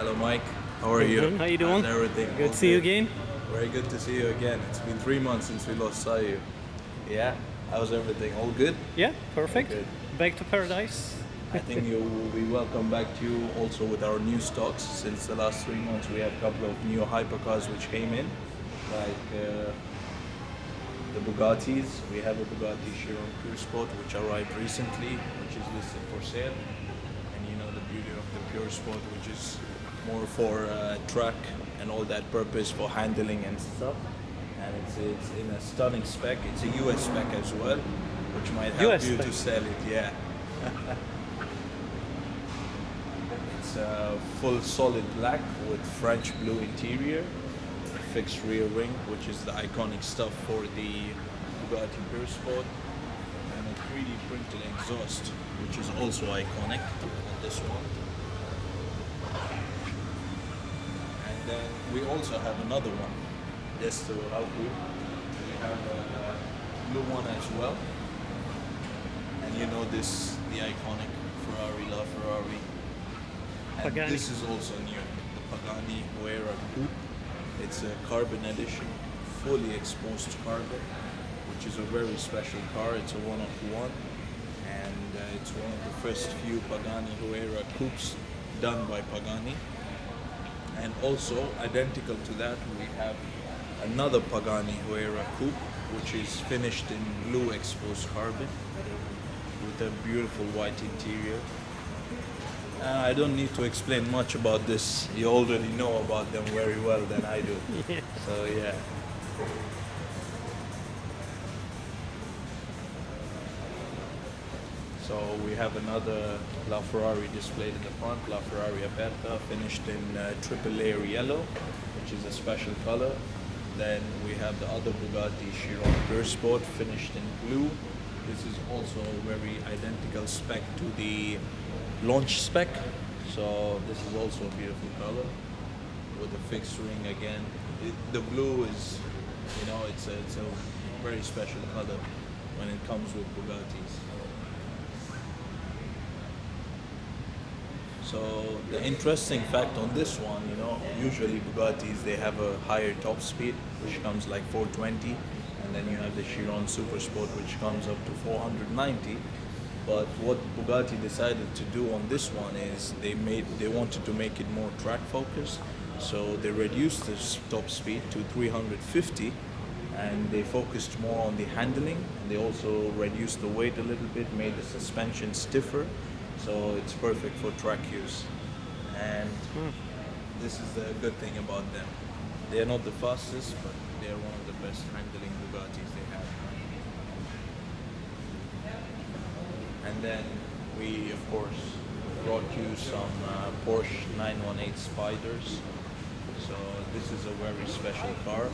Hello, Mike. How are you? How you doing? How's everything? Good All to see you again. Very good to see you again. It's been 3 months since we last saw you. Yeah. How's everything? All good? Yeah, perfect. Good. Back to paradise. I think you will be welcome back to you also with our new stocks. Since the last 3 months, we have a couple of new hypercars which came in, like the Bugattis. We have a Bugatti Chiron Pure Sport which arrived recently, which is listed for sale. And you know the beauty of the Pure Sport, which is more for track and all that purpose for handling and stuff. And it's in a stunning spec. It's a US spec as well, which might help US you spec. to sell it. Yeah. It's full solid black with French blue interior, a fixed rear ring, which is the iconic stuff for the Bugatti Pure Sport, and a 3D printed exhaust, which is also iconic on this one. And then we also have another one, just to help you. We have a blue one as well. And you know this, the iconic Ferrari, LaFerrari. And Pagani. this is also new, the Pagani Huayra Coupe. It's a carbon edition, fully exposed carbon, which is a very special car. It's a one-of-one, and it's one of the first few Pagani Huayra coupes done by Pagani. And also, identical to that, we have another Pagani Huayra coupe, which is finished in blue exposed carbon with a beautiful white interior. I don't need to explain much about this. You already know about them very well than I do. Yeah. So yeah. So we have another LaFerrari displayed in the front, LaFerrari Aperta, finished in triple layer yellow, which is a special color. Then we have the other Bugatti Chiron Pure Sport, finished in blue. This is also a very identical spec to the launch spec. So this is also a beautiful color with a fixed ring again. The blue is, you know, it's a very special color when it comes with Bugattis. So the interesting fact on this one, you know, usually Bugattis, they have a higher top speed, which comes like 420, and then you have the Chiron Super Sport, which comes up to 490. But what Bugatti decided to do on this one is they wanted to make it more track focused, so they reduced the top speed to 350, and they focused more on the handling, and they also reduced the weight a little bit, made the suspension stiffer. So it's perfect for track use, and this is the good thing about them. They're not the fastest, but they're one of the best handling Bugattis they have. And then we, of course, brought you some Porsche 918 Spiders. So this is a very special car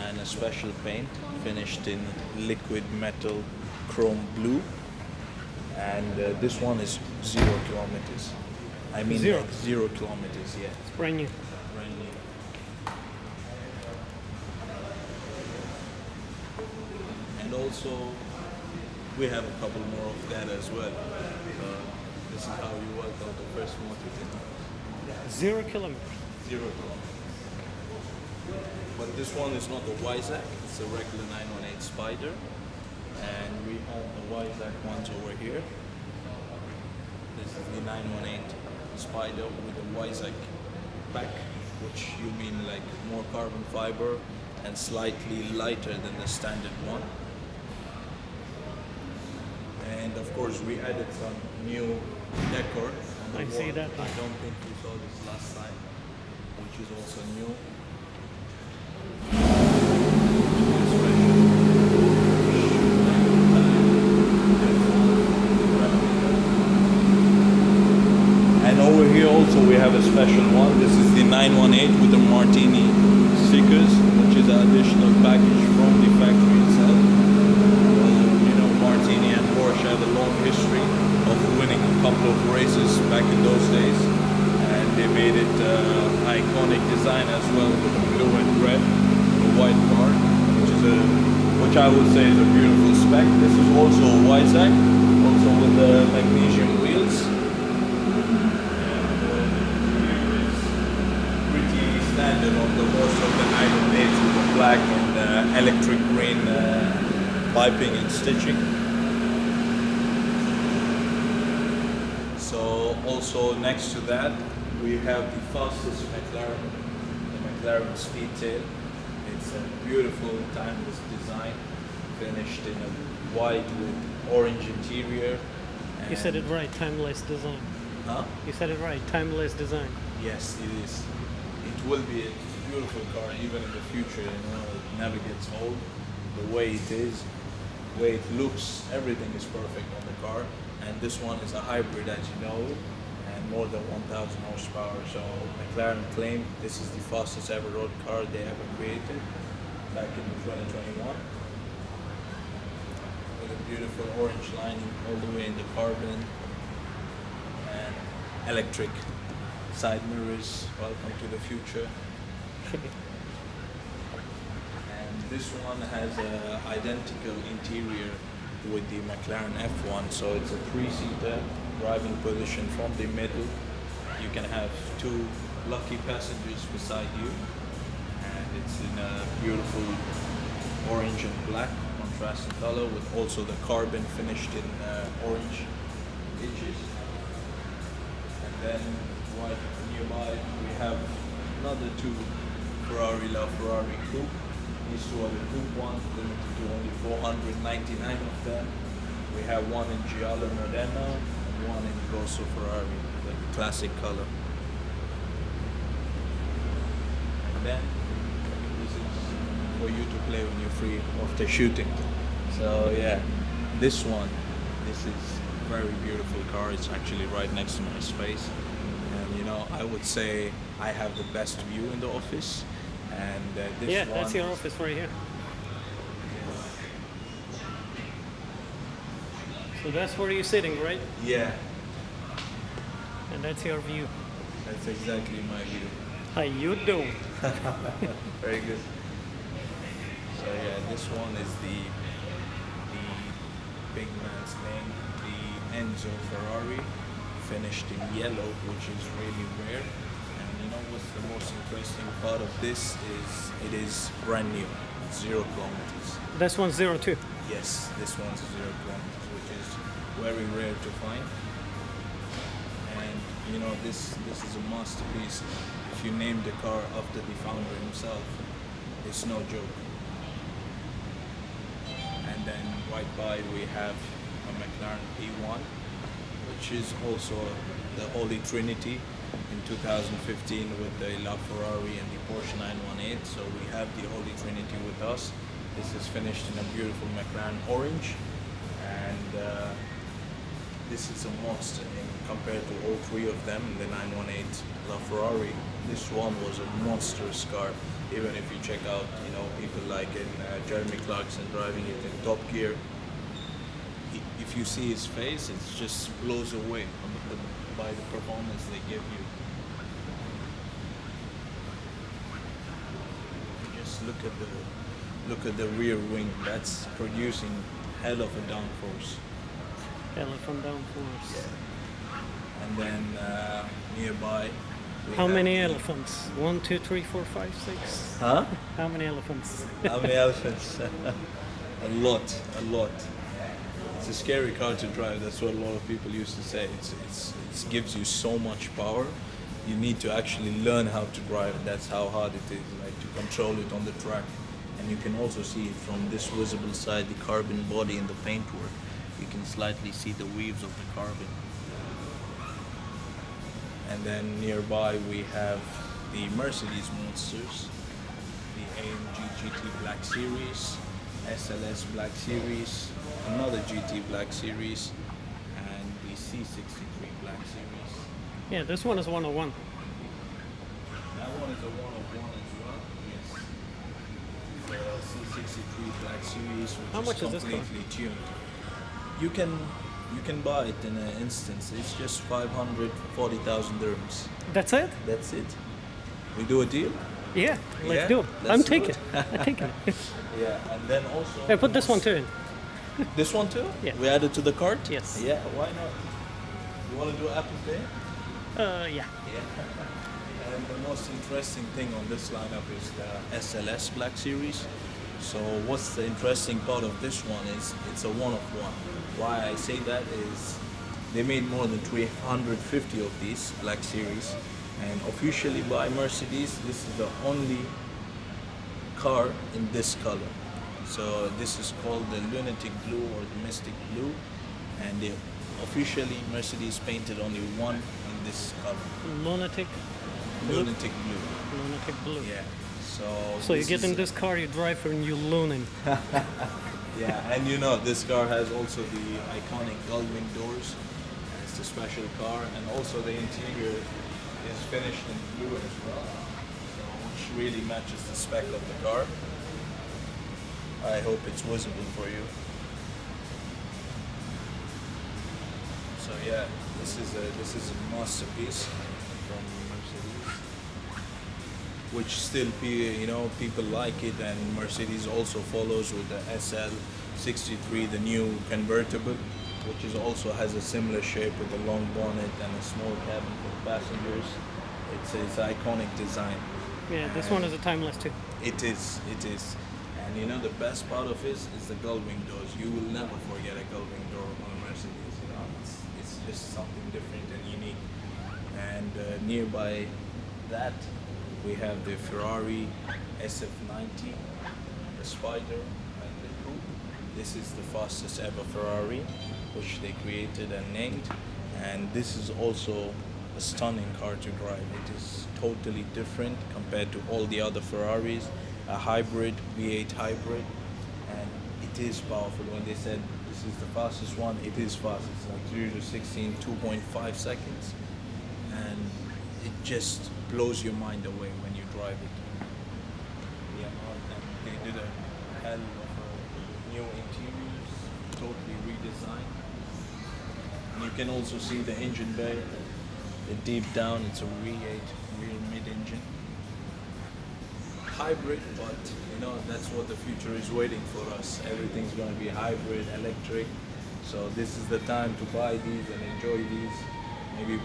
and a special paint finished in liquid metal chrome blue. And this one is 0 kilometers. I mean, Zero. like 0 kilometers, yeah. It's brand new. Brand new. And also, we have a couple more of that as well. This is how you work out the first motor. 0 kilometers. 0 kilometers. But this one is not a Koenigsegg, it's a regular 918 Spider. And we own the Koenigsegg ones over here. This is the 918 Spider with a Koenigsegg back, which you mean like more carbon fiber and slightly lighter than the standard one. And of course we added some new decor on the I wall. see that. I don't think we saw this last time, which is also new. Over here also we have a special one. This is the 918 with the Martini stickers, which is an additional package from the factory itself. You know, Martini and Porsche have a long history of winning a couple of races back in those days, and they made it iconic design as well with the blue and red, the white car, which I would say is a beautiful spec. This is also a Koenigsegg, also with the magnesium wheels. the most of the 918 with the black and electric green piping and stitching. So also next to that we have the fastest McLaren, the McLaren Speedtail. It's a beautiful timeless design, finished in a white with orange interior. You said it right, timeless design. Huh? You said it right, timeless design. Yes, it is. It will be a beautiful car even in the future, you know, it never gets old. The way it is, the way it looks, everything is perfect on the car. And this one is a hybrid, as you know, and more than 1,000 horsepower. So McLaren claimed this is the fastest ever road car they ever created back in 2021. With a beautiful orange lining all the way in the carbon and electric side mirrors. Welcome to the future. And this one has an identical interior with the McLaren F1, so it's a 3-seater driving position from the middle. You can have 2 lucky passengers beside you, and it's in a beautiful orange and black contrasting color with also the carbon finished in orange edges. And then right nearby we have another 2 Ferrari LaFerrari coupe. These 2 are the coupe ones, limited to only 499 of them. We have one in Giallo Modena and one in Rosso Ferrari, the classic color. And then this is for you to play when you're free after shooting. So yeah, this one, this is a very beautiful car. It's actually right next to my space. And you know, I would say I have the best view in the office. And this Yeah, one, that's your office right here. So that's where you're sitting, right? yeah, And that's your view. that's exactly my view. How you doing? Very good. So yeah, this one is the big man's name, the Enzo Ferrari, finished in yellow, which is really rare. And you know what's the most interesting part of this is it is brand new, 0 kilometers. This one's 02. Yes, this one's 0 kilometers, which is very rare to find. And you know, this is a masterpiece. If you name the car after the founder himself, it's no joke. And then right by we have a McLaren P1, which is also the Holy Trinity in 2015 with the LaFerrari and the Porsche 918. So we have the Holy Trinity with us. This is finished in a beautiful McLaren orange, and this is a monster compared to all 3 of them. The 918 LaFerrari, this one was a monstrous car. Even if you check out, you know, people like in Jeremy Clarkson driving it in Top Gear, if you see his face, it just blows away by the performance they give you. Just look at the rear wing. That's producing hell of a downforce. Elephant downforce. Yeah. And then nearby. we How have many the- elephants? 1, 2, 3, 4, 5, 6. Huh? How many elephants? How many elephants? A lot. It's a scary car to drive. That's what a lot of people used to say. It gives you so much power. You need to actually learn how to drive. That's how hard it is, like to control it on the track. And you can also see it from this visible side, the carbon body and the paintwork. You can slightly see the weaves of the carbon. And then nearby we have the Mercedes monsters, the AMG GT Black Series, SLS Black Series, another GT Black Series, and the C63 Black Series. Yeah, this one is 101. That one is a 101 as well, yes. The C63 Black Series, which How much is is this car? completely tuned. You can buy it in an instance. It's just 540,000 dirhams. That's it? That's it. We do a deal? Yeah, let's Yeah, do it. let's I'm do taking it. it. I'm taking it. Yeah, and then also... Hey, put this one too in. This one too? Yeah. We add it to the cart? Yes. Yeah, why not? You want to do Apple Pay? Yeah. Yeah. And the most interesting thing on this lineup is the SLS Black Series. So what's the interesting part of this one is it's a one-of-one. Why I say that is they made more than 350 of these Black Series, and officially by Mercedes, this is the only car in this color. So this is called the Lunatic Blue or the Mystic Blue, and they officially Mercedes painted only one in this color. Lunatic Lunatic Blue. Lunatic blue. Yeah. So you this get in is- this car, you drive and you looning. Yeah, and you know this car has also the iconic gull-wing doors. It's a special car, and also the interior is finished in blue as well, so which really matches the spec of the car. I hope it's visible for you. So yeah, this is a masterpiece from Mercedes, which still people like it, and Mercedes also follows with the SL63, the new convertible, which is also has a similar shape with a long bonnet and a small cabin for passengers. It's iconic design. Yeah, this one is a timeless too. It is. And the best part of it is the gull-wing doors. You will never forget a gull-wing door on a Mercedes. It's just something different and unique. And nearby that, we have the Ferrari SF90, the Spider, and the Coupe. This is the fastest ever Ferrari, which they created and named. And this is also a stunning car to drive. It is totally different compared to all the other Ferraris. A hybrid, V8 hybrid, and it is powerful. When they said this is the fastest one, it is fast. It's like 0 to 16, 2.5 seconds, and it just blows your mind away when you drive it. Yeah, and they did a hell of a new interiors, totally redesigned. And you can also see the engine bay. Deep down, it's a V8 rear mid-engine. Hybrid, but that's what the future is waiting for us. Everything's going to be hybrid, electric. So this is the time to buy these and enjoy these. Maybe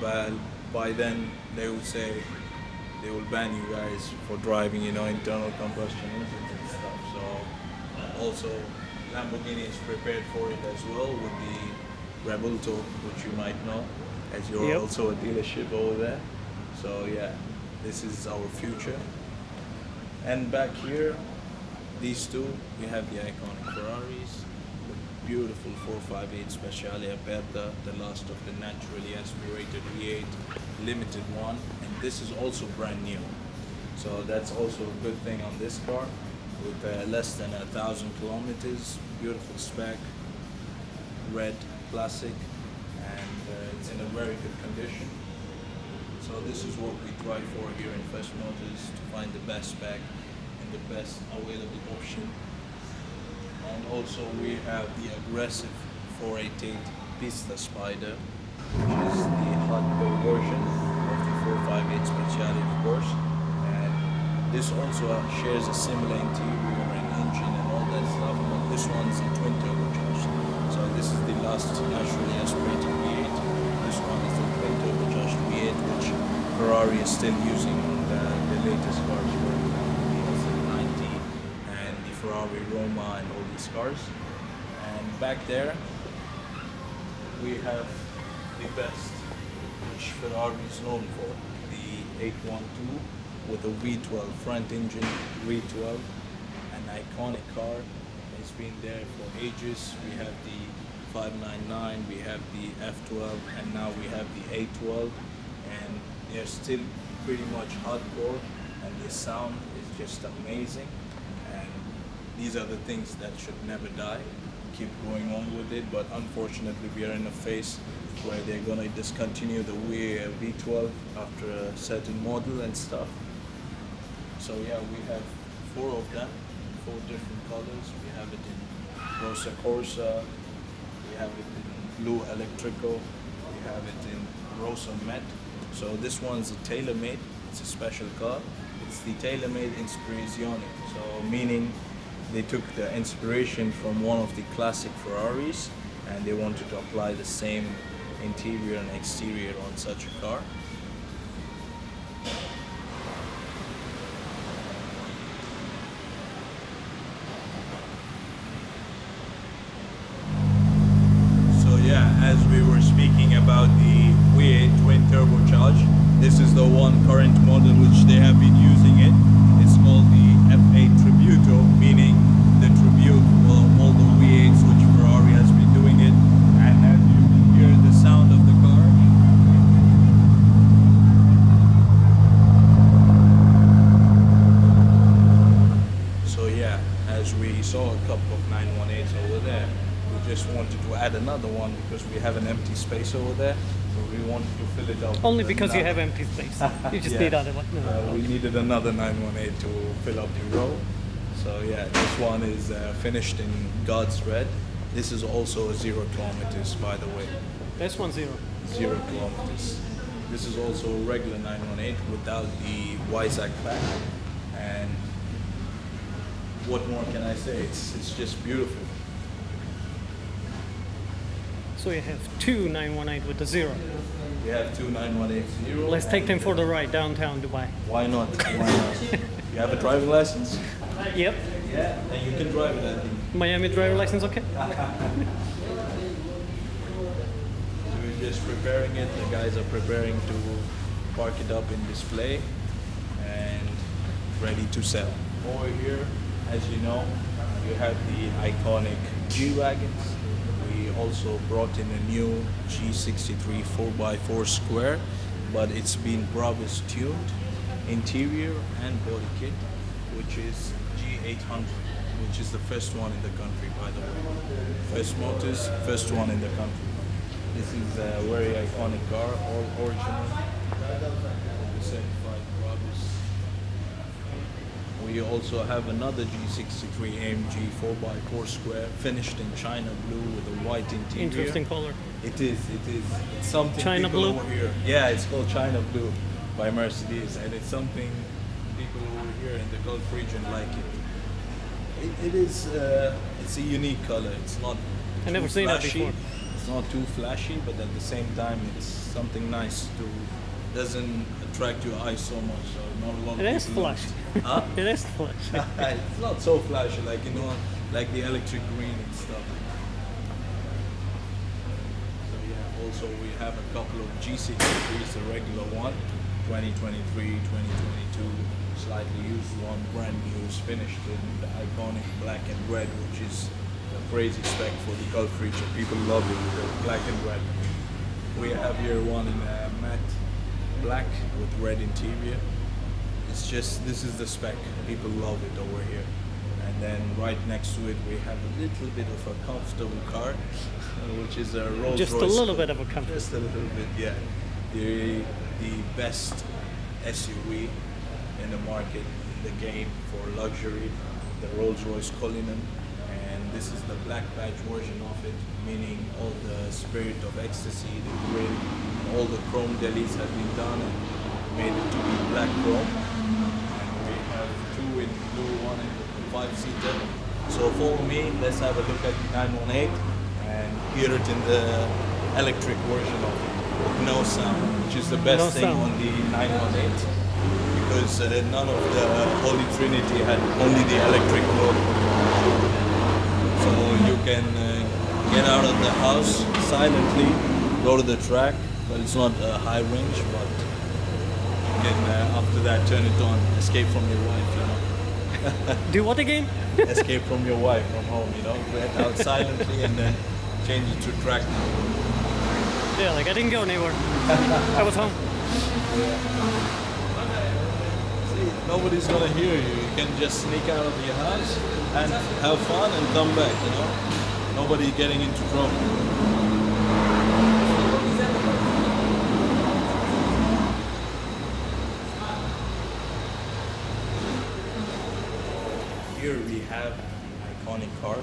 by then they will say they will ban you guys for driving, internal combustion engines and stuff. So also Lamborghini is prepared for it as well with the Revuelto, which you might know, as you're Yep. also a dealership over there. So yeah, this is our future. And back here, these two, we have the iconic Ferraris, the beautiful 458 Speciale Aperta, the last of the naturally aspirated V8 limited one, and this is also brand new. So that's also a good thing on this car, with less than 1,000 kilometers, beautiful spec, red, classic, and it's in a very good condition. So this is what we try for here in Fresh Motors, to find the best spec and the best available option. And also we have the aggressive 488 Pista Spider, which is the hardcore version of the 458 Speciale, of course. And this also shares a similar interior and engine and all that stuff, but this one's a twin turbocharged. So this is the last naturally aspirated V8. This one is the twin turbocharged V8, which Ferrari is still using on the latest cars, for example, the SF90 and the Ferrari Roma and all these cars. And back there, we have the best, which Ferrari is known for, the 812 with a V12 front engine, V12, an iconic car. It's been there for ages. We have the 599, we have the F12, and now we have the A12, and they're still pretty much hardcore, and the sound is just amazing. And these are the things that should never die. Keep going on with it, but unfortunately we are in a phase where they're gonna discontinue the V12 after a certain model and stuff. So yeah, we have 4 of them, 4 different colors. We have it in Rosa Corsa, we have it in Blue Electrico, we have it in Rosa Met. So this one's a tailor-made, it's a special car. It's the tailor-made Inspirazione, so meaning they took the inspiration from one of the classic Ferraris and they wanted to apply the same interior and exterior on such a car. This is the one current model which they have been using it. It's called the F8 Tributo, meaning the tribute for all the V8s which Ferrari has been doing it. And as you can hear the sound of the car. So yeah, as we saw a couple of 918s over there, we just wanted to add another one because we have an empty space over there. So we wanted to fill it up. Only with because you another- have empty space. You just Yeah. need other one. No. We needed another 918 to fill up the row. So yeah, this one is finished in God's red. This is also 0 kilometers, by the way. This one's 0. 0 kilometers. This is also a regular 918 without the Weissach pack. And what more can I say? It's just beautiful. So you have two 918 with the 0. We have two 918 0. Let's take them for the ride downtown Dubai. Why not? Why not? You have a driving license? Yep. Yeah, and you can drive it, I think. Miami driver license, okay? So we're just preparing it. The guys are preparing to park it up in display and ready to sell. Over here, as you know, you have the iconic G-Wagons. We also brought in a new G63 4x4 square, but it's been Brabus tuned, interior and body kit, which is G800, which is the first one in the country, by the way. First Motors, first one in the country. This is a very iconic car, all original, certified Brabus. We also have another G63 AMG 4x4 square, finished in China blue with a white interior. Interesting color. It is. It's something China people blue? over here. Yeah, it's called China blue by Mercedes, and it's something people over here in the Gulf region like it. It is. It's a unique color. It's not. I never too seen that flashy. before. It's not too flashy, but at the same time, it's something nice to. Doesn't attract your eyes so much. So not a lot of It is people flash. Huh? It is flash. It's not so flashy, like like the electric green and stuff. So yeah, also we have a couple of G63s, the regular one, 2023, 2022, slightly used one, brand new, is finished in the iconic black and red, which is a crazy spec for the Gulf region. People love it, the black and red. We have here one in matte black with red interior. It's just, this is the spec. People love it over here. And then right next to it, we have a little bit of a comfortable car, which is a Rolls-Royce. Just a little bit of a comfort. Just a little bit, yeah. The best SUV in the market, in the game for luxury, the Rolls-Royce Cullinan. And this is the black badge version of it, meaning all the spirit of ecstasy, the grill, and all the chrome delis have been done and made it to be black chrome. And we have two in blue, one in 5-seater. So follow me, let's have a look at the 918 and hear it in the electric version of it, with no sound, which is the best No thing sound. on the 918. Because none of the Holy Trinity had only the electric mode. So you can get out of the house silently, go to the track, but it's not a high range, but you can after that turn it on, escape from your wife, you know. Do what again? Escape from your wife from home, you know, get out silently and then change it to track mode. Yeah, like I didn't go anywhere. I was home. See, nobody's gonna hear you. You can just sneak out of your house and have fun and come back, you know. Nobody getting into trouble. Here we have the iconic car,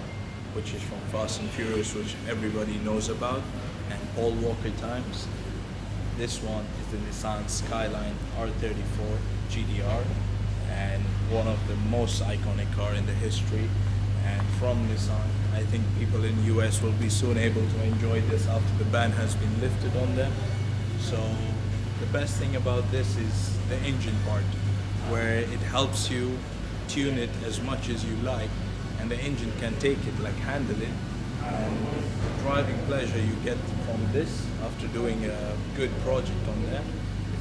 which is from Fast and Furious, which everybody knows about, and Paul Walker times. This one is the Nissan Skyline R34 GDR, and one of the most iconic car in the history. And from Nissan, I think people in the US will be soon able to enjoy this after the ban has been lifted on them. So the best thing about this is the engine part, where it helps you tune it as much as you like, and the engine can take it, like handle it. And the driving pleasure you get from this after doing a good project on there,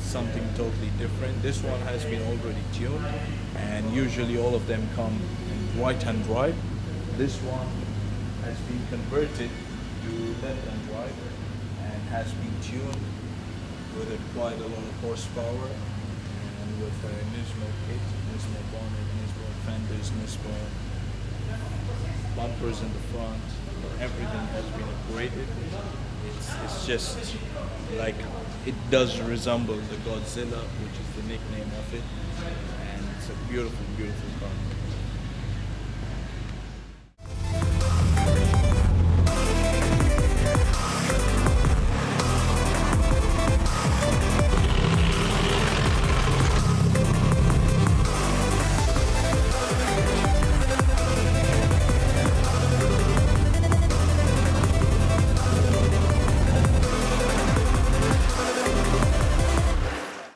something totally different. This one has been already tuned, and usually all of them come in right-hand drive. This one has been converted to left-hand drive and has been tuned with quite a lot of horsepower and with a Nismo kit, Nismo bonnet, Nismo fenders, Nismo bumpers in the front. Everything has been upgraded. It's just like, it does resemble the Godzilla, which is the nickname of it, and it's a beautiful, beautiful car.